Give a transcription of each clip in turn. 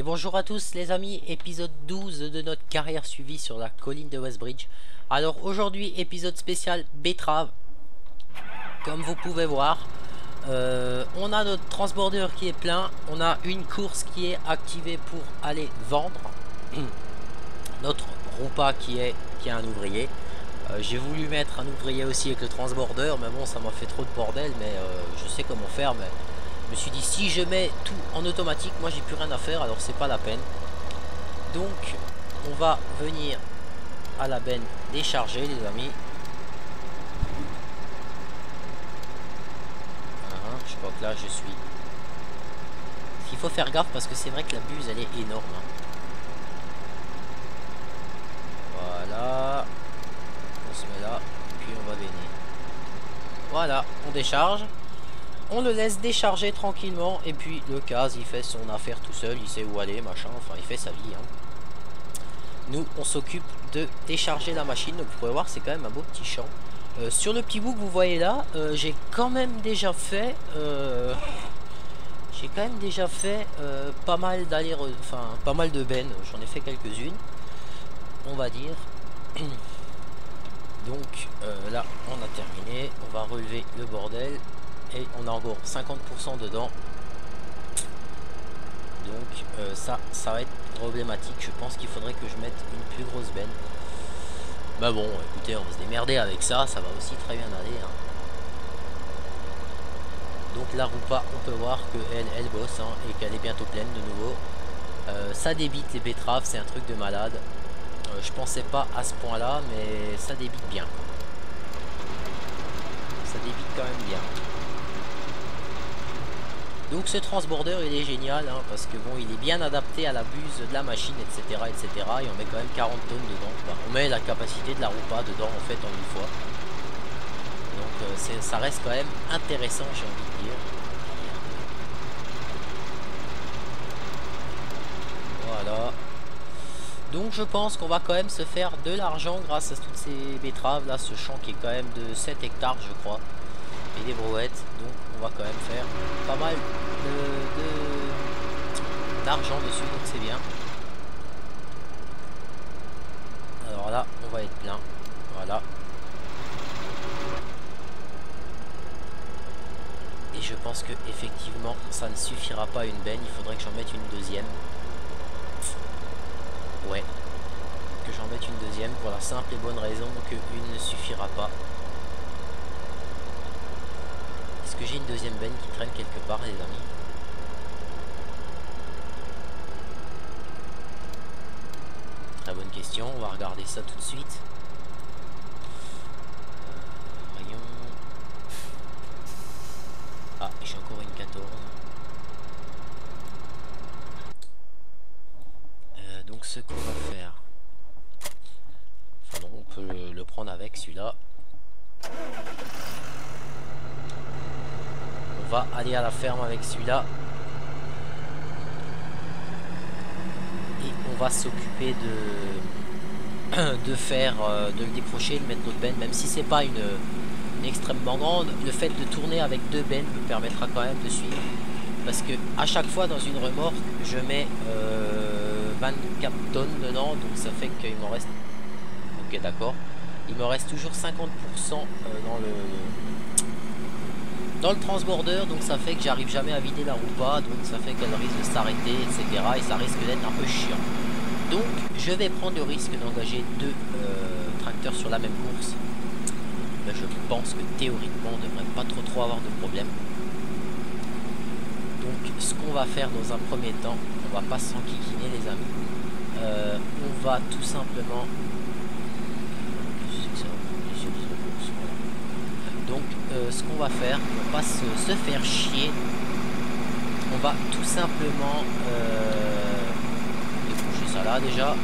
bonjour à tous les amis, épisode 12 de notre carrière suivie sur la colline de Westbridge. Alors aujourd'hui épisode spécial betterave. Comme vous pouvez voir, on a notre transborder qui est plein, on a une course qui est activée pour aller vendre. Notre roupa qui est un ouvrier. J'ai voulu mettre un ouvrier aussi avec le transborder, mais bon ça m'a fait trop de bordel, mais je sais comment faire. Mais je me suis dit si je mets tout en automatique, moi j'ai plus rien à faire, alors c'est pas la peine. Donc on va venir à la benne décharger les amis. Je crois que là je suis. Il faut faire gaffe parce que c'est vrai que la buse elle est énorme. Voilà. On se met là, puis on va venir. Voilà, on décharge. On le laisse décharger tranquillement. Et puis le case il fait son affaire tout seul. Il sait où aller, machin. Enfin il fait sa vie. Nous on s'occupe de décharger la machine. Donc vous pouvez voir c'est quand même un beau petit champ. Sur le petit bout que vous voyez là, j'ai quand même déjà fait pas mal d'allers, enfin pas mal de bennes. J'en ai fait quelques-unes, on va dire. Donc là on a terminé, on va relever le bordel et on a encore 50% dedans. Donc ça va être problématique. Je pense qu'il faudrait que je mette une plus grosse benne. Bah bon, écoutez, on va se démerder avec ça, ça va aussi très bien aller. Donc la roupa, on peut voir qu'elle bosse et qu'elle est bientôt pleine de nouveau. Ça débite les betteraves, c'est un truc de malade. Je pensais pas à ce point là, mais ça débite bien. Ça débite quand même bien. Donc ce transborder il est génial parce que bon il est bien adapté à la buse de la machine etc. Et on met quand même 40 tonnes dedans. Enfin, on met la capacité de la roupa dedans en fait en une fois. Donc ça reste quand même intéressant j'ai envie de dire. Voilà. Donc je pense qu'on va quand même se faire de l'argent grâce à toutes ces betteraves là. Ce champ qui est quand même de 7 hectares je crois. Et des brouettes, donc on va quand même faire pas mal d'argent dessus, donc c'est bien. Alors là on va être plein, voilà. Et je pense que effectivement ça ne suffira pas à une benne, il faudrait que j'en mette une deuxième. Ouais, que j'en mette une deuxième pour la simple et bonne raison que une ne suffira pas. Est-ce que j'ai une deuxième benne qui traîne quelque part les amis? Très bonne question, on va regarder ça tout de suite. Voyons. Ah, j'ai encore une 14. Donc ce qu'on va faire. Enfin non, on peut le prendre avec celui-là. On va aller à la ferme avec celui-là. Et on va s'occuper de faire, de le décrocher, de mettre notre benne. Même si c'est pas une extrêmement grande, le fait de tourner avec deux bennes me permettra quand même de suivre. Parce que à chaque fois dans une remorque, je mets 24 tonnes dedans. Donc ça fait qu'il m'en reste... Ok d'accord. Il me reste toujours 50% dans le transborder, donc ça fait que j'arrive jamais à vider la roupa, donc ça fait qu'elle risque de s'arrêter, etc. Et ça risque d'être un peu chiant. Donc je vais prendre le risque d'engager deux tracteurs sur la même course. Mais je pense que théoriquement on ne devrait pas trop avoir de problème. Donc ce qu'on va faire dans un premier temps, on va pas s'enquiquiner les amis. On va tout simplement... Donc ce qu'on va faire, on va pas se faire chier. On va tout simplement décrocher ça là déjà.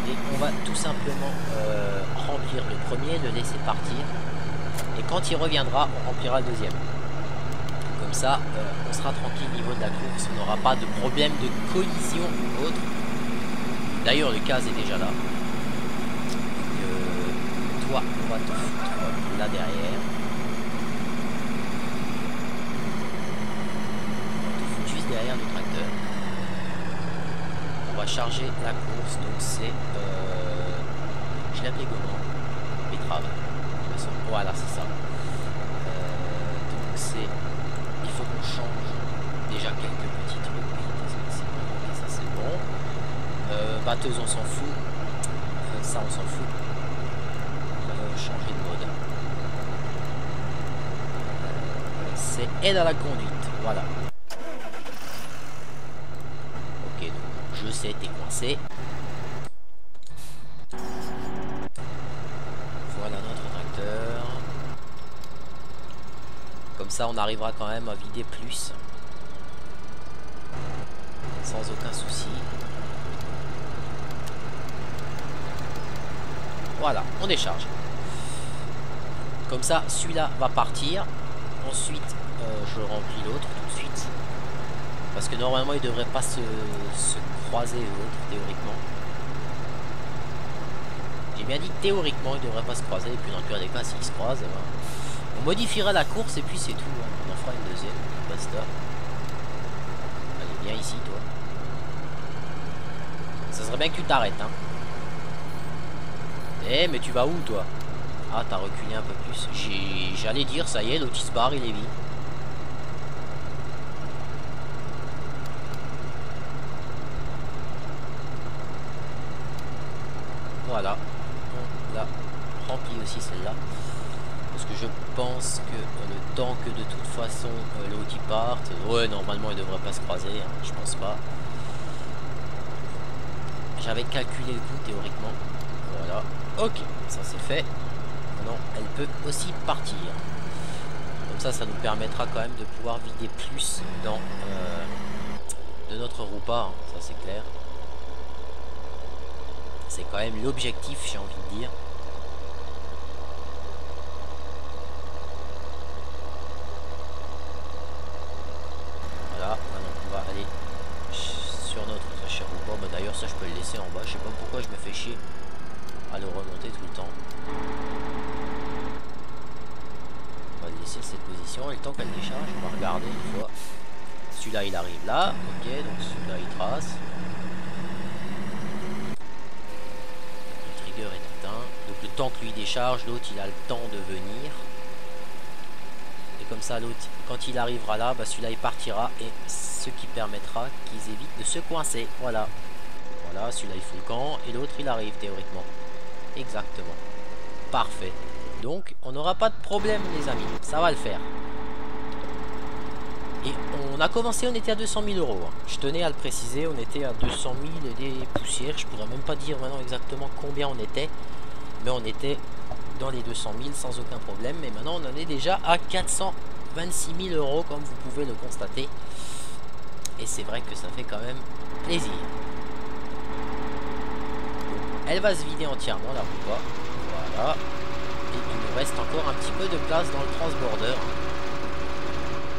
Et on va tout simplement remplir le premier, le laisser partir. Et quand il reviendra, on remplira le deuxième. Comme ça, on sera tranquille au niveau de la course. On n'aura pas de problème de collision ou autre. D'ailleurs, le case est déjà là. Toi, on va te foutre là derrière. On va te foutre juste derrière le tracteur. va charger la course. Donc c'est... je l'ai appelé comment? Betterave. Voilà, c'est ça. Donc c'est... Il faut qu'on change déjà quelques petits trucs. Ok, ça c'est bon. Batteuse, on s'en fout. Ça, on s'en fout. Changer de mode. C'est aide à la conduite. Voilà. Ok, donc je sais, t'es coincé. Voilà notre tracteur. Comme ça, on arrivera quand même à vider plus. Sans aucun souci. Voilà, on décharge. Comme ça, celui-là va partir. Ensuite, je remplis l'autre tout de suite. Parce que normalement, il ne devrait pas se croiser l'autre, théoriquement. J'ai bien dit théoriquement, il ne devrait pas se croiser. Et puis dans le pire des cas, s'il se croise, on modifiera la course et puis c'est tout. On en fera une deuxième. Basta. Allez, viens ici, toi. Ça serait bien que tu t'arrêtes, hein. Eh, mais tu vas où, toi? Ah, t'as reculé un peu plus. J'allais dire, ça y est, l'autre il se barre, il est vide. Voilà. On l'a rempli aussi celle-là. Parce que je pense que le temps que de toute façon l'autre il parte. Ouais, normalement il devrait pas se croiser, hein, je pense pas. J'avais calculé le coup théoriquement. Voilà. Ok, ça c'est fait. Maintenant, elle peut aussi partir. Comme ça nous permettra quand même de pouvoir vider plus dans de notre roupa, hein, ça c'est clair. C'est quand même l'objectif, j'ai envie de dire. Voilà, maintenant on va aller sur notre cher roupa. Bah, d'ailleurs ça je peux le laisser en bas, je sais pas pourquoi je me fais chier à le remonter tout le temps. On va le laisser cette position et le temps qu'elle décharge, on va regarder une fois. Celui-là il arrive là, ok, donc celui-là il trace. Le trigger est éteint, donc le temps que lui décharge, l'autre il a le temps de venir. Et comme ça l'autre, quand il arrivera là, bah, celui-là il partira et ce qui permettra qu'ils évitent de se coincer. Voilà. Voilà, celui-là il fout le camp et l'autre il arrive théoriquement. Exactement. Parfait. Donc on n'aura pas de problème les amis, ça va le faire. Et on a commencé, on était à 200 000 euros. Je tenais à le préciser, on était à 200 000 et des poussières. Je pourrais même pas dire maintenant exactement combien on était. Mais on était dans les 200 000 sans aucun problème. Mais maintenant on en est déjà à 426 000 euros comme vous pouvez le constater. Et c'est vrai que ça fait quand même plaisir. Elle va se vider entièrement la roupa. Voilà. Et il nous reste encore un petit peu de place dans le transborder.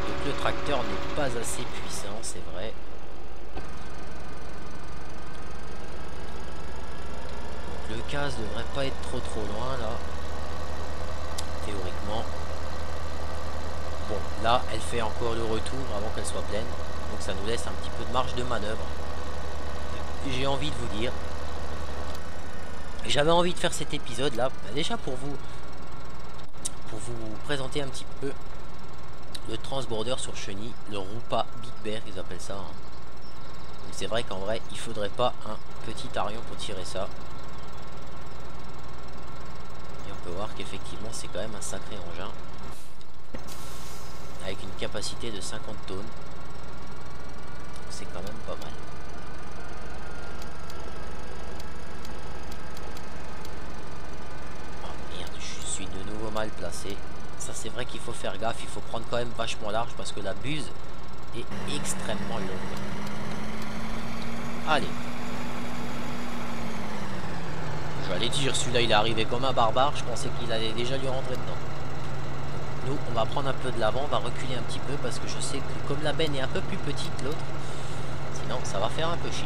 Donc le tracteur n'est pas assez puissant, c'est vrai. Donc le case devrait pas être trop loin là. Théoriquement. Bon, là elle fait encore le retour avant qu'elle soit pleine. Donc ça nous laisse un petit peu de marge de manœuvre. J'ai envie de vous dire. J'avais envie de faire cet épisode là, déjà pour vous présenter un petit peu le transborder sur chenille, le roupa Big Bear ils appellent ça. Hein. Donc c'est vrai qu'en vrai il faudrait pas un petit arion pour tirer ça. Et on peut voir qu'effectivement c'est quand même un sacré engin. Avec une capacité de 50 tonnes. C'est quand même pas mal. De nouveau mal placé. Ça c'est vrai qu'il faut faire gaffe, il faut prendre quand même vachement large parce que la buse est extrêmement longue. Allez. J'allais dire celui-là il est arrivé comme un barbare, je pensais qu'il allait déjà lui rentrer dedans. Nous on va prendre un peu de l'avant, on va reculer un petit peu parce que je sais que comme la benne est un peu plus petite l'autre, sinon ça va faire un peu chier.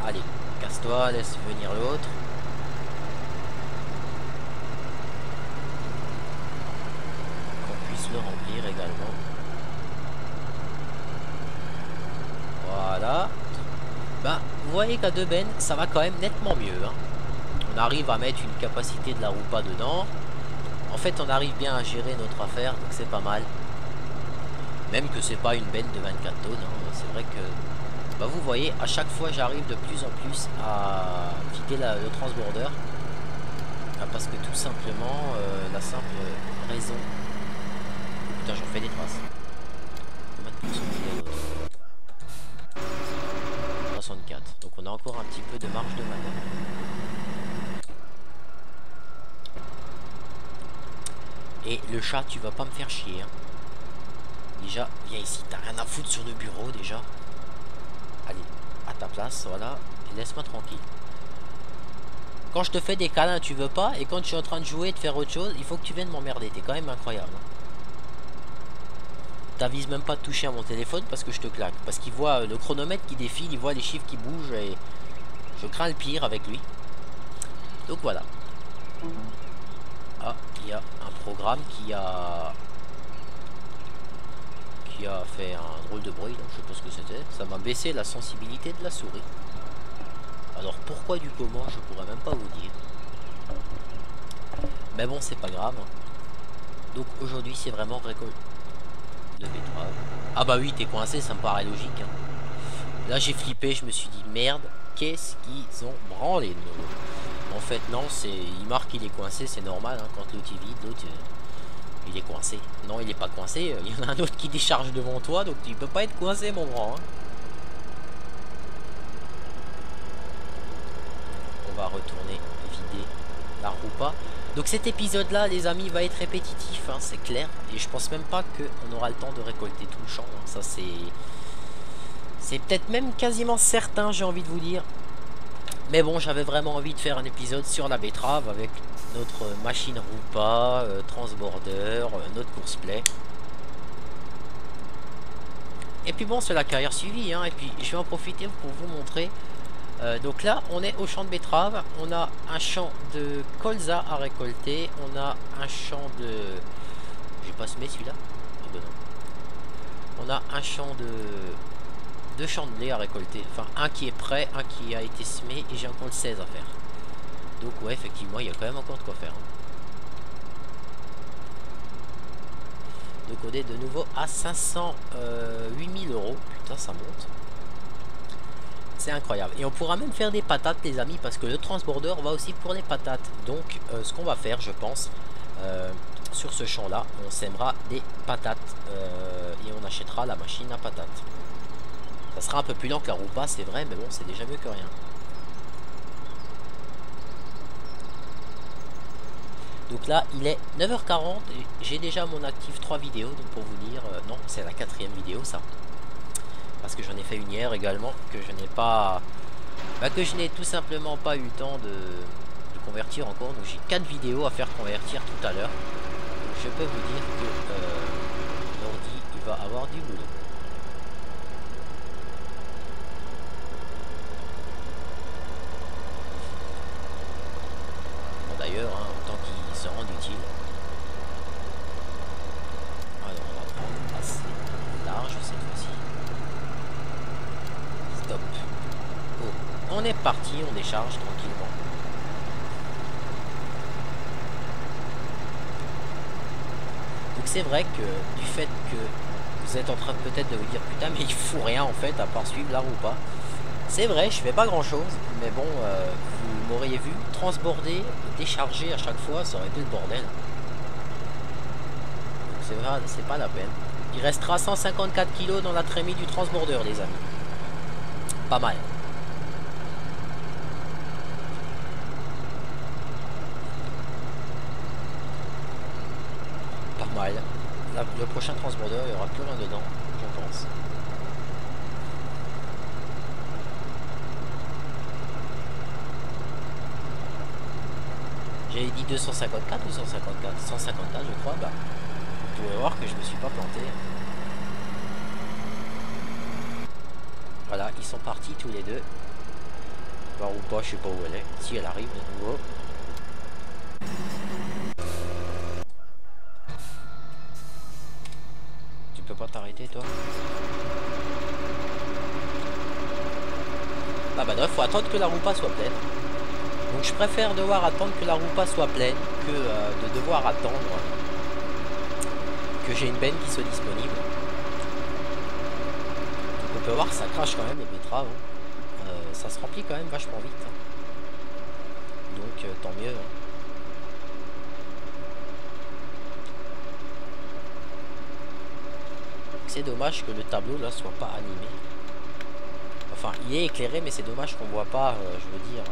Allez. Casse-toi, laisse venir l'autre. Qu'on puisse le remplir également. Voilà. Ben, vous voyez qu'à deux bennes, ça va quand même nettement mieux. Hein. On arrive à mettre une capacité de la roue pas dedans. En fait, on arrive bien à gérer notre affaire, donc c'est pas mal. Même que c'est pas une benne de 24 tonnes. Hein. C'est vrai que, bah, vous voyez, à chaque fois, j'arrive de plus en plus à vider le transborder. Parce que tout simplement, la simple raison... Putain, j'en fais des traces. 64. Donc on a encore un petit peu de marge de manœuvre. Et le chat, tu vas pas me faire chier. Hein. Déjà, viens ici. T'as rien à foutre sur le bureau déjà. Allez, à ta place, voilà. Et laisse-moi tranquille. Quand je te fais des câlins, tu veux pas. Et quand je suis en train de jouer et de faire autre chose, il faut que tu viennes m'emmerder. T'es quand même incroyable. Hein. T'avises même pas de toucher à mon téléphone parce que je te claque. Parce qu'il voit le chronomètre qui défile, il voit les chiffres qui bougent et je crains le pire avec lui. Donc voilà. Ah, il y a un programme qui a fait un drôle de bruit. Là. Je sais pas ce que c'était. Ça m'a baissé la sensibilité de la souris. Alors pourquoi du comment, je pourrais même pas vous dire. Mais bon, c'est pas grave. Donc aujourd'hui, c'est vraiment récolte de betterave. Ah bah oui, t'es coincé, ça me paraît logique. Hein. Là, j'ai flippé, je me suis dit merde, qu'est-ce qu'ils ont branlé de nouveau. En fait, non, il marque qu'il est coincé, c'est normal. Hein, quand l'autre est vide, l'autre il est coincé. Non, il est pas coincé. Il y en a un autre qui décharge devant toi, donc tu peux pas être coincé, mon grand. Hein. On va retourner vider la roupa. Donc cet épisode là les amis va être répétitif, hein, c'est clair. Et je pense même pas qu'on aura le temps de récolter tout le champ. Hein. Ça c'est peut-être même quasiment certain, j'ai envie de vous dire. Mais bon, j'avais vraiment envie de faire un épisode sur la betterave avec notre machine roupa, transborder, notre course play. Et puis bon, c'est la carrière suivie, hein. Et puis je vais en profiter pour vous montrer. Donc là, on est au champ de betterave. On a un champ de colza à récolter. On a un champ de... J'ai pas semé celui-là. Oh ben non. On a un champ de champs de blé à récolter. Enfin, un qui est prêt, un qui a été semé. Et j'ai encore le 16 à faire. Donc ouais, effectivement, il y a quand même encore de quoi faire. Hein. Donc on est de nouveau à 508 000 €. Putain, ça monte. C'est incroyable. Et on pourra même faire des patates, les amis, parce que le transborder va aussi pour les patates. Donc, ce qu'on va faire, je pense, sur ce champ-là, on sèmera des patates et on achètera la machine à patates. Ça sera un peu plus lent que la roupa, c'est vrai, mais bon, c'est déjà mieux que rien. Donc là, il est 9h40 et j'ai déjà mon actif 3 vidéos. Donc pour vous dire, non, c'est la 4e vidéo, ça. Parce que j'en ai fait une hier également, que je n'ai pas... Bah, que je n'ai tout simplement pas eu le temps de convertir encore. Donc j'ai 4 vidéos à faire convertir tout à l'heure. Donc je peux vous dire que l'ordi, il va avoir du boulot. Bon, d'ailleurs, hein, autant qu'il se rende utile. Alors on va prendre assez large cette fois-ci. Stop. Oh. On est parti, on décharge tranquillement. Donc c'est vrai que du fait que vous êtes en train peut-être de vous dire putain mais il faut rien en fait à part suivre la roue pas. C'est vrai, je fais pas grand chose, mais bon, vous m'auriez vu transborder, décharger à chaque fois, ça aurait été le bordel. Donc c'est vrai, c'est pas la peine. Il restera 154 kg dans la trémie du transborder, les amis. Pas mal. Pas mal. Le prochain transborder, il n'y aura plus rien dedans, je pense. J'avais dit 254 ou 154 154 je crois. Bah, vous pouvez voir que je me suis pas planté. Voilà, ils sont partis tous les deux. Bah, ou pas, je sais pas où elle est. Si elle arrive de nouveau. Tu peux pas t'arrêter toi? Ah bah non, il faut attendre que la roupa soit pleine. Donc je préfère devoir attendre que la roupa soit pleine que de devoir attendre que j'ai une benne qui soit disponible. Donc on peut voir que ça crache quand même les betteraves. Hein. Ça se remplit quand même vachement vite. Hein. Donc tant mieux. Hein. C'est dommage que le tableau là soit pas animé. Enfin, il est éclairé, mais c'est dommage qu'on voit pas, je veux dire.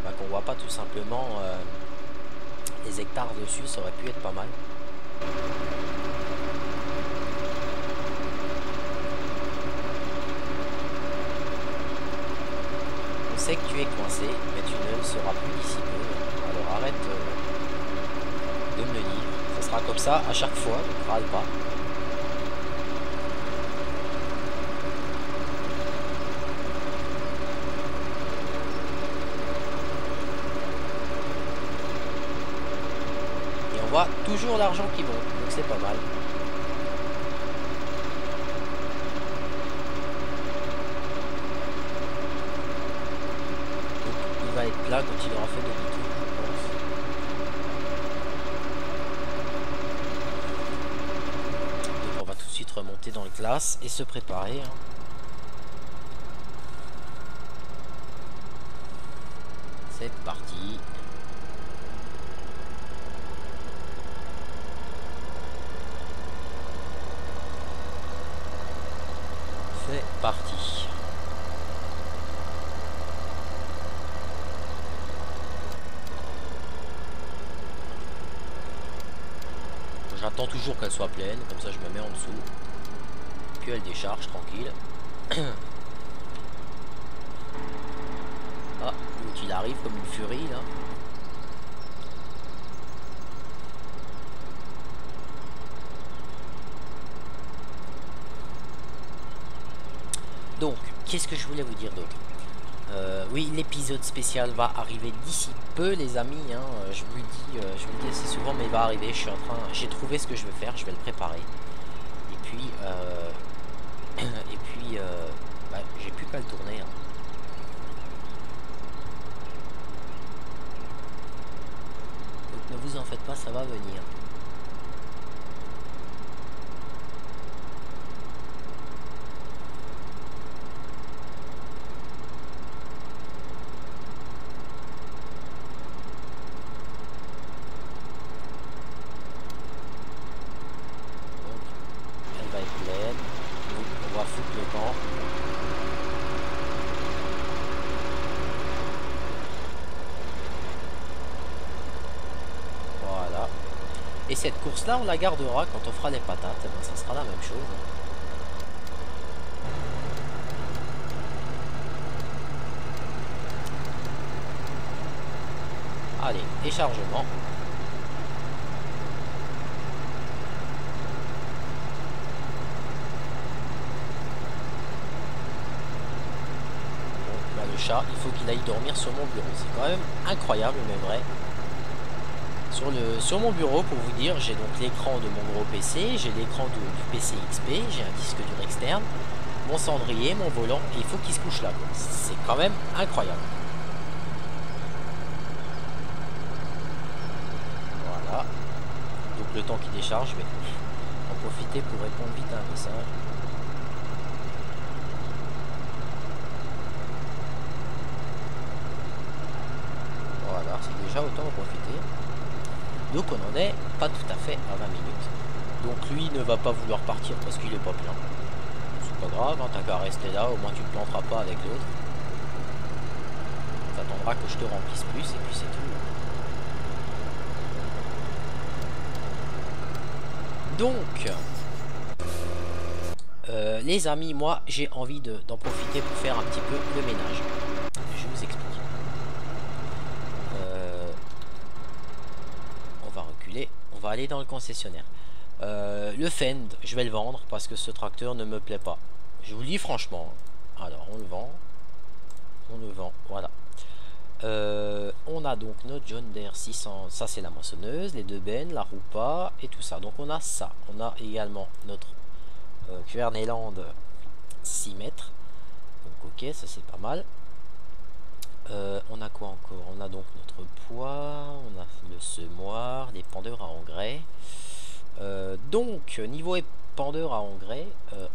Bah, qu'on voit pas tout simplement les hectares dessus, ça aurait pu être pas mal. On sait que tu es coincé, mais tu ne le seras plus d'ici peu. Alors arrête de me le dire. Ça sera comme ça à chaque fois, donc râle pas. Toujours l'argent qui monte, donc c'est pas mal. Donc il va être plat quand il aura fait demi-tour, je pense. Donc on va tout de suite remonter dans le classe et se préparer. Hein. C'est parti. Parti. J'attends toujours qu'elle soit pleine, comme ça je me mets en dessous. Puis elle décharge tranquille. Ah, donc il arrive comme une furie là. Donc, qu'est-ce que je voulais vous dire d'autre? Oui, l'épisode spécial va arriver d'ici peu, les amis. Hein, je vous le dis assez souvent, mais il va arriver. J'ai trouvé ce que je veux faire, je vais le préparer. Et puis, bah, j'ai plus qu'à le tourner. Hein. Donc, ne vous en faites pas, ça va venir. Et cette course-là, on la gardera quand on fera les patates. Eh ben, ça sera la même chose. Allez, déchargement. Bon, bah, le chat, il faut qu'il aille dormir sur mon bureau. C'est quand même incroyable, mais vrai. Sur mon bureau, pour vous dire, j'ai donc l'écran de mon gros PC, j'ai l'écran du PC XP, j'ai un disque dur externe, mon cendrier, mon volant, et il faut qu'il se couche là. C'est quand même incroyable. Voilà. Donc le temps qu'il décharge, je vais en profiter pour répondre vite à un message. Voilà, c'est déjà autant en profiter. Donc on en est pas tout à fait à 20 minutes. Donc lui ne va pas vouloir partir parce qu'il est pas plein. C'est pas grave, hein, t'as qu'à rester là, au moins tu ne planteras pas avec l'autre. T'attendras que je te remplisse plus et puis c'est tout. Donc les amis, moi j'ai envie d'en profiter pour faire un petit peu le ménage. Je vous explique. On va aller dans le concessionnaire. Le Fend, je vais le vendre parce que ce tracteur ne me plaît pas. Je vous le dis franchement. Alors on le vend. Voilà. On a donc notre John Deere 600. Ça c'est la moissonneuse, les deux bennes, la roupa et tout ça. Donc on a ça. On a également notre Kverneland 6 mètres. Donc ok, ça c'est pas mal. On a quoi encore? On a donc notre poids, on a le semoir, les pendeurs à engrais. Donc niveau épandeur à engrais,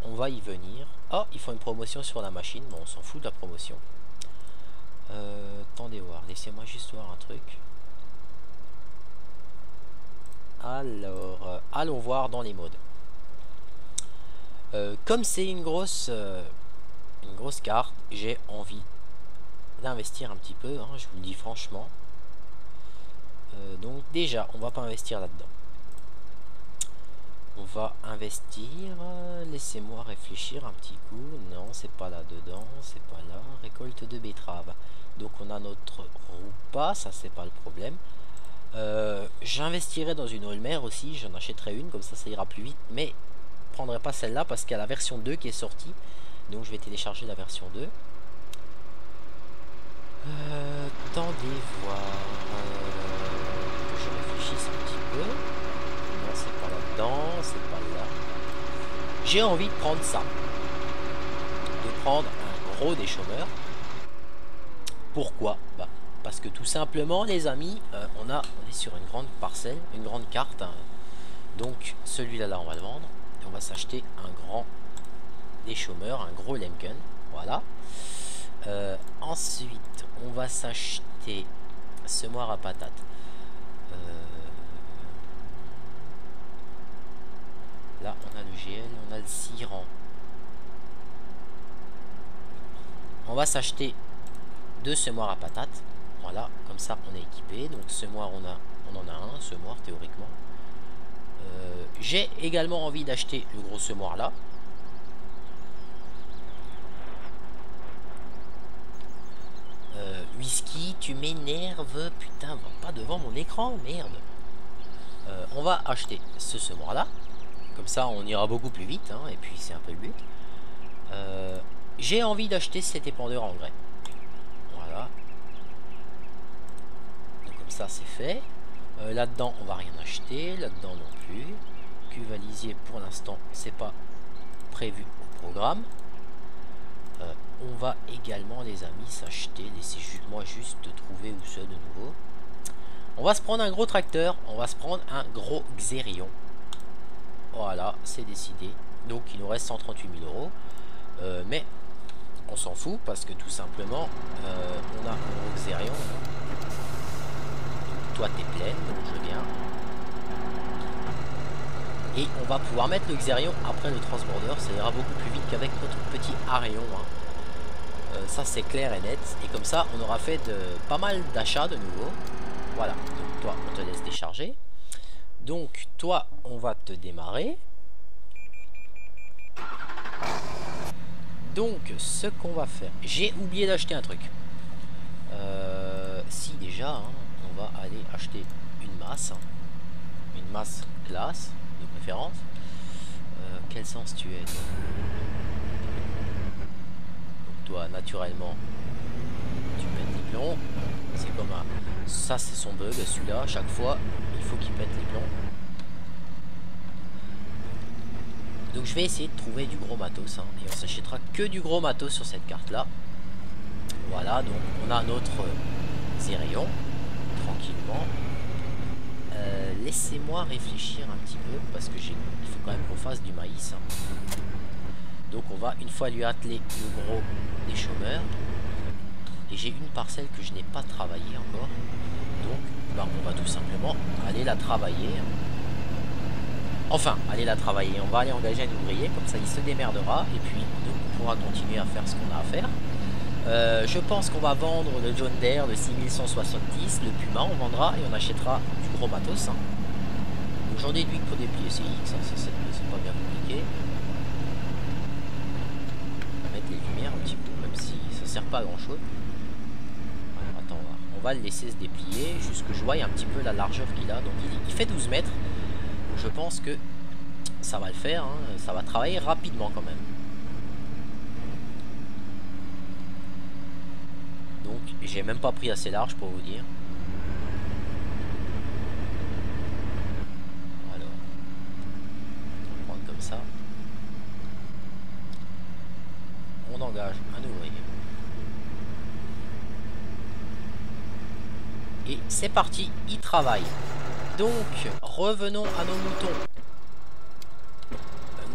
on va y venir. Oh, il faut une promotion sur la machine, bon on s'en fout de la promotion. Attendez voir, laissez-moi juste voir un truc. Alors, allons voir dans les modes. Comme c'est une grosse carte, j'ai envie d'investir un petit peu, hein, je vous le dis franchement. Donc déjà, on va pas investir là-dedans. On va investir, laissez-moi réfléchir un petit coup. Non, c'est pas là-dedans, c'est pas là. Récolte de betterave. Donc on a notre roupa, ça c'est pas le problème. J'investirai dans une Olmer aussi, j'en achèterai une, comme ça ira plus vite. Mais je prendrai pas celle-là parce qu'il y a la version 2 qui est sortie. Donc je vais télécharger la version 2. Attendez voir. Que je réfléchisse un petit peu. Non, c'est pas là-dedans, c'est pas là. J'ai envie de prendre ça. De prendre un gros des chômeurs. Pourquoi? Bah, parce que tout simplement, les amis, on est sur une grande parcelle, une grande carte. Hein. Donc celui-là, on va le vendre. Et on va s'acheter un grand des chômeurs, un gros Lemken. Voilà. Ensuite, on va s'acheter semoir à patates. Là, on a le GL, on a le Siran. On va s'acheter 2 semoirs à patates. Voilà, comme ça, on est équipé. Donc, semoir, on en a un, semoir, théoriquement. J'ai également envie d'acheter le gros semoir là. Whisky, tu m'énerves. Putain, va pas devant mon écran, merde. On va acheter ce semoir là. Comme ça, on ira beaucoup plus vite. Hein, et puis, c'est un peu le but. J'ai envie d'acheter cet épandeur engrais. Voilà. Donc, comme ça, c'est fait. Là-dedans, on va rien acheter. Là-dedans, non plus. Cuvalisier, pour l'instant, c'est pas prévu au programme. On va également, les amis, s'acheter. Laissez-moi juste trouver où c'est de nouveau. On va se prendre un gros tracteur. On va se prendre un gros Xerion. Voilà, c'est décidé. Donc, il nous reste 138 000 €. Mais on s'en fout parce que tout simplement, on a un gros Xerion. Toi, t'es pleine, donc je viens. Et on va pouvoir mettre le Xerion après le transborder. Ça ira beaucoup plus vite qu'avec notre petit Arion. Hein. Ça c'est clair et net. Et comme ça on aura fait pas mal d'achats de nouveau. Voilà, donc toi on te laisse décharger. Donc toi on va te démarrer. Donc ce qu'on va faire, j'ai oublié d'acheter un truc. Si déjà hein, on va aller acheter une masse. Une masse classe de préférence. Quel sens tu es toi? Toi naturellement tu pètes les plombs, c'est comme un... ça c'est son bug celui-là, chaque fois il faut qu'il pète les plombs. Donc je vais essayer de trouver du gros matos hein, et on s'achètera que du gros matos sur cette carte là. Voilà, donc on a notre Xerion tranquillement. Laissez-moi réfléchir un petit peu parce que il faut quand même qu'on fasse du maïs hein. Donc on va une fois lui atteler le gros des chômeurs. Et j'ai une parcelle que je n'ai pas travaillée encore. Donc bah, on va tout simplement aller la travailler. Enfin, aller la travailler. On va aller engager un ouvrier, comme ça il se démerdera. Et puis nous, on pourra continuer à faire ce qu'on a à faire. Je pense qu'on va vendre le John Deere de 6170, le Puma on vendra et on achètera du gros matos. Hein. Donc j'en déduis que pour des pieds CX, hein, c'est pas bien compliqué. Les lumières un petit peu, même si ça sert pas à grand chose. Alors, attends, on va le laisser se déplier jusqu'à que je voie un petit peu la largeur qu'il a. Donc il fait 12 mètres. Donc je pense que ça va le faire. Hein. Ça va travailler rapidement quand même. Donc j'ai même pas pris assez large pour vous dire. Alors, on va prendre comme ça. c'est parti, il travaille. Donc, revenons à nos moutons.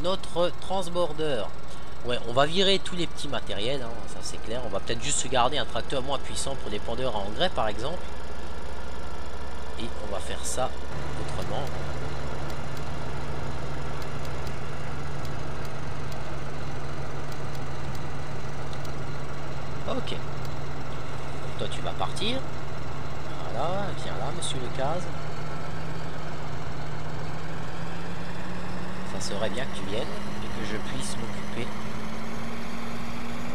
Notre transborder. Ouais, on va virer tous les petits matériels, hein, ça c'est clair. On va peut-être juste se garder un tracteur moins puissant pour les pendeurs à engrais par exemple. Et on va faire ça autrement. Ok. Donc toi tu vas partir. Voilà, viens là monsieur Lecaz. Ça serait bien que tu viennes et que je puisse m'occuper.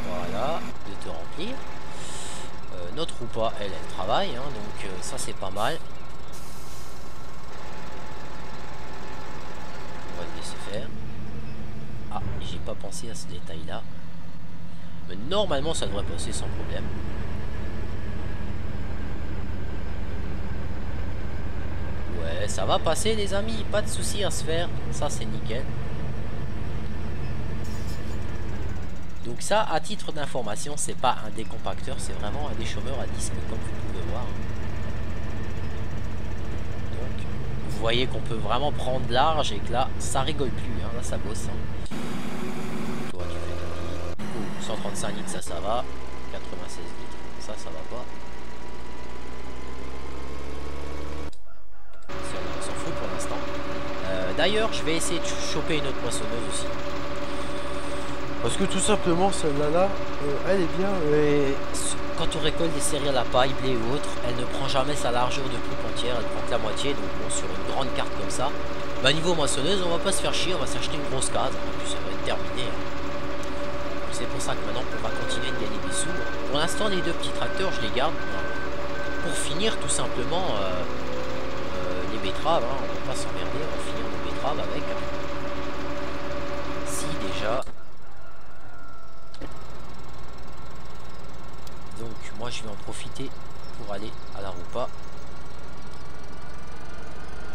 Voilà, de te remplir. Notre roupa, elle travaille, hein, donc ça c'est pas mal. On va le laisser faire. Ah, j'ai pas pensé à ce détail là. Mais normalement ça devrait passer sans problème. Ouais, ça va passer les amis, pas de soucis à se faire. Ça c'est nickel. Donc ça, à titre d'information, c'est pas un décompacteur, c'est vraiment un déchômeur à disque comme vous pouvez voir. Donc, vous voyez qu'on peut vraiment prendre large et que là, ça rigole plus, hein, là ça bosse. Hein. Toi, tu fais ton lit. 135 litres, ça va. 96 litres, ça va pas. On s'en fout pour l'instant. D'ailleurs, je vais essayer de choper une autre moissonneuse aussi. Parce que tout simplement celle-là, elle est bien. Quand on récolte des céréales à paille, blé ou autre, elle ne prend jamais sa largeur de coupe entière, elle prend que la moitié. Donc bon, sur une grande carte comme ça, bah niveau moissonneuse, on va pas se faire chier, on va s'acheter une grosse case. En plus, ça va être terminé. Hein. C'est pour ça que maintenant on va continuer de gagner des sous. Pour l'instant, les deux petits tracteurs, je les garde pour finir tout simplement les betteraves. Hein. On va pas s'emmerder, on va finir nos betteraves avec. Si déjà. Donc moi je vais en profiter pour aller à la roupa.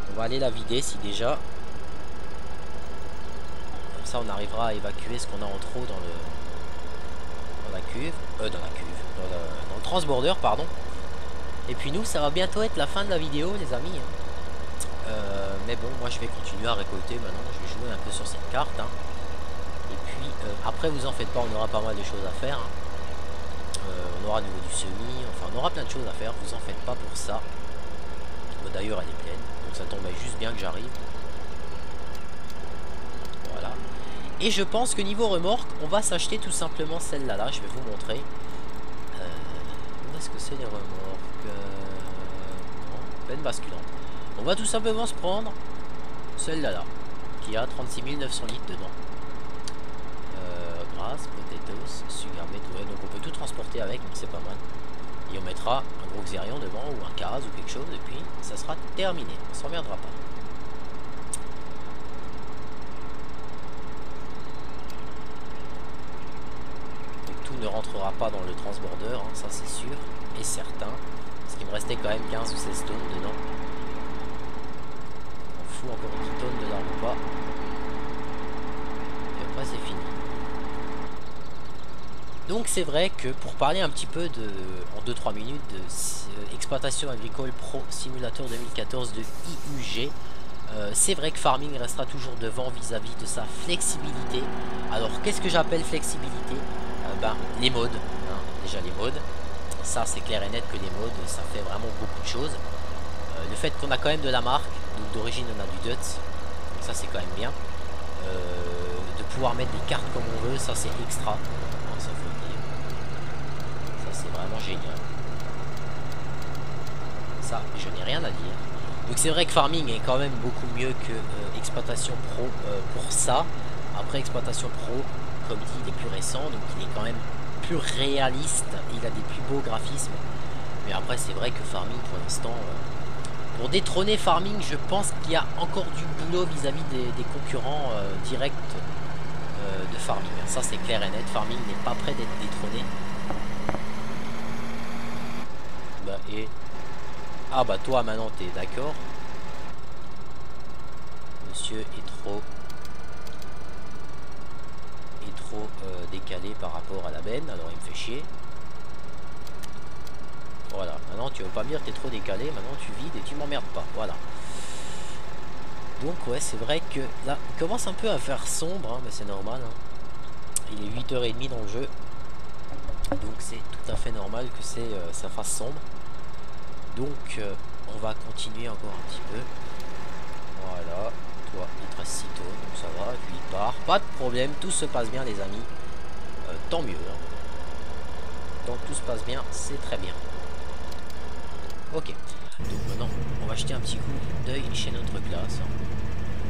On va aller la vider si déjà. Comme ça on arrivera à évacuer ce qu'on a en trop dans la cuve. Dans le transborder pardon. Et puis nous ça va bientôt être la fin de la vidéo les amis. Mais bon moi je vais continuer à récolter maintenant. Je vais jouer un peu sur cette carte. Hein. Et puis après vous en faites pas, on aura pas mal de choses à faire. Hein. On aura à nouveau du semis, enfin on aura plein de choses à faire, vous en faites pas pour ça. D'ailleurs elle est pleine, donc ça tombait juste bien que j'arrive. Voilà. Et je pense que niveau remorque, on va s'acheter tout simplement celle-là, je vais vous montrer. Où est-ce que c'est les remorques Peine basculante. On va tout simplement se prendre celle-là, qui a 36 900 litres dedans. Potatoes, sugar ouais, donc on peut tout transporter avec, donc c'est pas mal. Et on mettra un gros xérion devant ou un case ou quelque chose et puis ça sera terminé, on s'emmerdera pas. Donc tout ne rentrera pas dans le transborder, hein, ça c'est sûr et certain. Parce qu'il me restait quand même 15 ou 16 tonnes dedans. On fout encore une petite tonne dedans ou pas. Et après c'est fini. Donc c'est vrai que pour parler un petit peu de, en 2-3 minutes de Exploitation Agricole Pro Simulator 2014 de IUG, c'est vrai que Farming restera toujours devant vis-à-vis de sa flexibilité. Alors qu'est-ce que j'appelle flexibilité? Les modes, hein, déjà les modes, ça c'est clair et net que les modes ça fait vraiment beaucoup de choses. Le fait qu'on a quand même de la marque, donc d'origine on a du Dutz, donc ça c'est quand même bien. De pouvoir mettre des cartes comme on veut, ça c'est extra. Ça faut le dire. Ça c'est vraiment génial. Ça je n'ai rien à dire. Donc c'est vrai que Farming est quand même beaucoup mieux que Exploitation Pro pour ça. Après Exploitation Pro, comme dit, il est plus récent, donc il est quand même plus réaliste, il a des plus beaux graphismes. Mais après c'est vrai que Farming pour l'instant, pour détrôner Farming, je pense qu'il y a encore du boulot vis-à-vis des concurrents directs de Farming. Ça c'est clair et net, Farming n'est pas prêt d'être détrôné. Ah bah toi maintenant t'es d'accord. Monsieur est trop décalé par rapport à la benne, alors il me fait chier. Voilà, maintenant tu veux pas me dire t'es trop décalé, maintenant tu vides et tu m'emmerdes pas, voilà. Donc ouais, c'est vrai que là, il commence un peu à faire sombre, hein, mais c'est normal. Hein. Il est 8h30 dans le jeu, donc c'est tout à fait normal que ça fasse sombre. Donc on va continuer encore un petit peu. Voilà, toi il te reste 6 tonnes, donc ça va, lui il part, pas de problème, tout se passe bien les amis. Tant mieux. Hein. Donc tout se passe bien, c'est très bien. Ok, donc maintenant on va jeter un petit coup d'œil chez notre classe.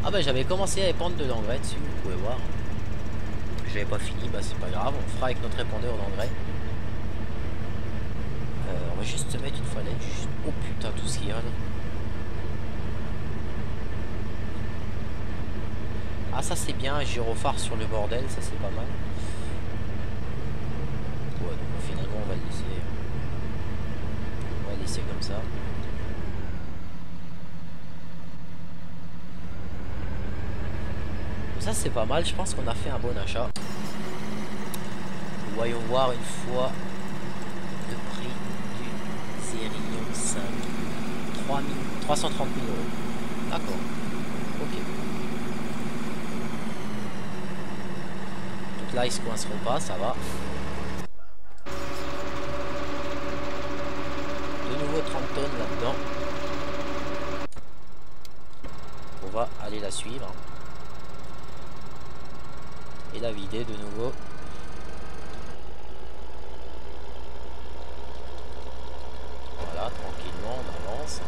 Ah bah j'avais commencé à épandre de l'engrais dessus, vous pouvez voir. J'avais pas fini, bah c'est pas grave, on fera avec notre épandeur d'engrais. On va juste se mettre une fois l'aide, juste... Oh putain tout ce qu'il y a là. Ah ça c'est bien, un gyrophare sur le bordel, ça c'est pas mal. Ouais donc finalement on va le laisser. On va le laisser comme ça. Ça c'est pas mal, je pense qu'on a fait un bon achat. Voyons voir une fois le prix du Zerion 5. 330 000 euros. D'accord. Ok. Donc là ils se coinceront pas, ça va. De nouveau 30 tonnes là-dedans. On va aller la suivre. Et la vider de nouveau. Voilà, tranquillement, on avance.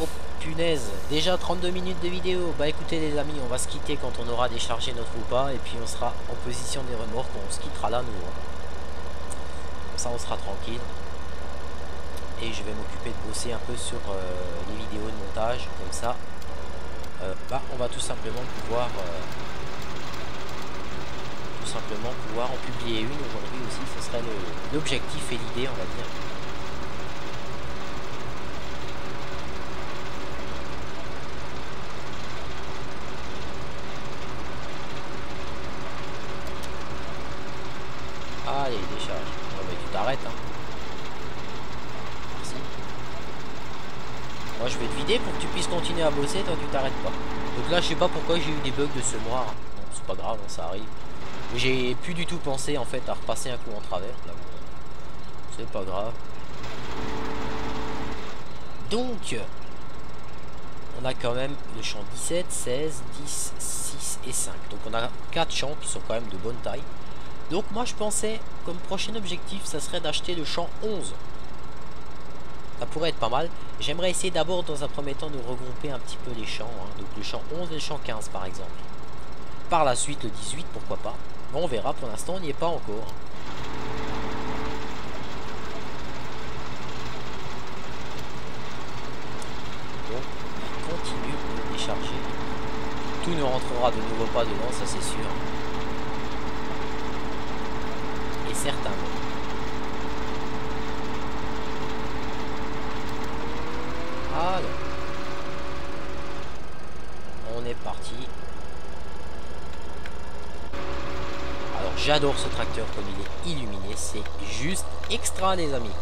Oh punaise, déjà 32 minutes de vidéo. Bah écoutez les amis, on va se quitter quand on aura déchargé notre repas. Et puis on sera en position des remorques, on se quittera là nous. Hein. Comme ça on sera tranquille. Et je vais m'occuper de bosser un peu sur les vidéos de montage. Comme ça, bah on va tout simplement pouvoir... en publier une aujourd'hui aussi, ce serait l'objectif et l'idée on va dire. Allez décharge, oh, bah, tu t'arrêtes hein. Merci. Moi je vais te vider pour que tu puisses continuer à bosser, toi tu t'arrêtes pas. Donc là je sais pas pourquoi j'ai eu des bugs de ce noir, hein. Bon, c'est pas grave, hein, ça arrive. J'ai plus du tout pensé en fait à repasser un coup en travers. Là, bon, c'est pas grave. Donc, on a quand même le champ 17, 16, 10, 6 et 5. Donc on a 4 champs qui sont quand même de bonne taille. Donc moi je pensais comme prochain objectif ça serait d'acheter le champ 11. Ça pourrait être pas mal. J'aimerais essayer d'abord dans un premier temps de regrouper un petit peu les champs. Hein. Donc le champ 11 et le champ 15 par exemple. Par la suite le 18 pourquoi pas. On verra, pour l'instant on n'y est pas encore. Donc on continue de décharger. Tout ne rentrera de nouveau pas dedans, ça c'est sûr. Et certainement. Alors. On est parti. J'adore ce tracteur comme il est illuminé, c'est juste extra les amis.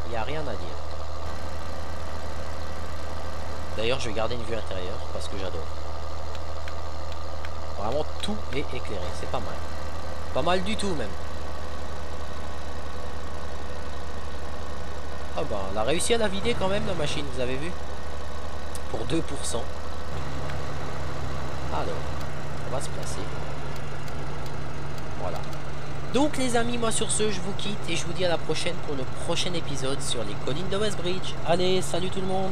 Il n'y a rien à dire. D'ailleurs je vais garder une vue intérieure parce que j'adore. Vraiment tout est éclairé, c'est pas mal. Pas mal du tout même. Ah bah on a réussi à la vider quand même la machine, vous avez vu. Pour 2%. Alors, on va se placer. Voilà. Donc les amis, moi sur ce, je vous quitte et je vous dis à la prochaine pour le prochain épisode sur les collines de Westbridge. Allez, salut tout le monde!